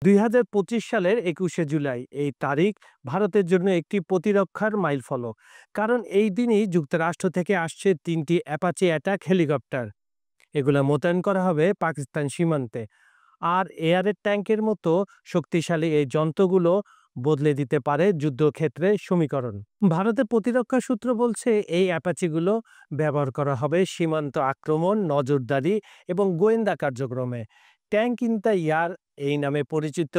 ২০২৫ সালের ২১শে জুলাই এই তারিখ ভারতের জন্য একটি প্রতিরক্ষার মাইলফলক। কারণ এই দিনই যুক্তরাষ্ট্র থেকে আসছে ৩টি অ্যাপাচি অ্যাটাক হেলিকপ্টার। এগুলা মোতায়েন করা হবে পাকিস্তান সীমান্তে। আর এয়ারের ট্যাঙ্কের মতো শক্তিশালী এই যন্ত্রগুলো বদলে দিতে পারে যুদ্ধক্ষেত্রে সমীকরণ। ভারতের প্রতিরক্ষা সূত্র বলছে এই অ্যাপাচিগুলো ব্যবহার করা হবে সীমান্ত আক্রমণ, নজরদারি এবং গোয়েন্দা কার্যক্রমে। ট্যাঙ্ক ইন দ্য ইয়ার এই নামে পরিচিত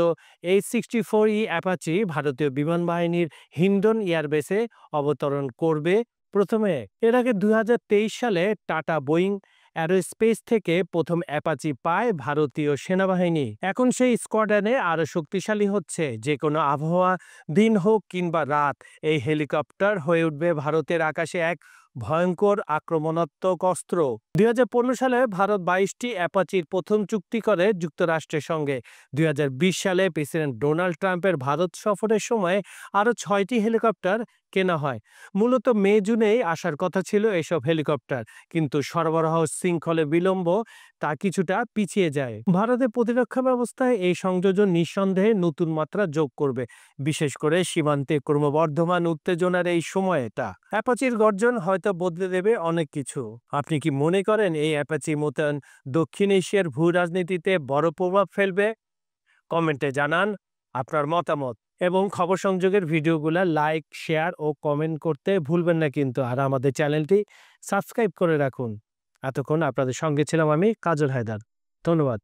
H-64E অ্যাপাচি ভারতীয় বিমান বাহিনীর হিন্ডন এয়ারবেসে অবতরণ করবে প্রথমে। এর আগে ২০২৩ সালে টাটা বোয়িং অ্যারোস্পেস থেকে প্রথম অ্যাপাচি পায় ভারতীয় সেনাবাহিনী। এখন সেই স্কোয়াড্রনে আরো শক্তিশালী হচ্ছে। যে কোনো আবহাওয়া, দিন হোক কিংবা রাত, এই হেলিকপ্টার হয়ে উঠবে ভারতের আকাশে এক ভয়ঙ্কর আক্রমণাত্মক অস্ত্র। ২০১৫ সালে ভারত ২২টি অ্যাপাচির প্রথম চুক্তি করে যুক্তরাষ্ট্রের সঙ্গে। ২০২০ সালে প্রেসিডেন্ট ডোনাল্ড ট্রাম্পের ভারত সফরের সময় আরও ৬টি হেলিকপ্টার কেনা হয়। মূলত মে জুনেই আসার কথা ছিল এসব হেলিকপ্টার, কিন্তু সরবরাহ শৃঙ্খলে বিলম্ব তা কিছুটা পিছিয়ে যায়। ভারতের প্রতিরক্ষা ব্যবস্থায় এই সংযোজন নিঃসন্দেহে নতুন মাত্রা যোগ করবে, বিশেষ করে সীমান্তে ক্রমবর্ধমান উত্তেজনার এই সময়টা। অ্যাপাচির গর্জন হয়তো বদলে দেবে অনেক কিছু। আপনি কি মনে করেন এই অ্যাপাচি মোতায়েন দক্ষিণ এশিয়ার ভূ রাজনীতিতে বড় প্রভাব ফেলবে? কমেন্টে জানান আপনার মতামত। এবং খবর সংযোগের ভিডিওগুলো লাইক, শেয়ার ও কমেন্ট করতে ভুলবেন না কিন্তু। আর আমাদের চ্যানেলটি সাবস্ক্রাইব করে রাখুন। এতক্ষণ আপনাদের সঙ্গে ছিলাম আমি, কাজল হায়দার। ধন্যবাদ।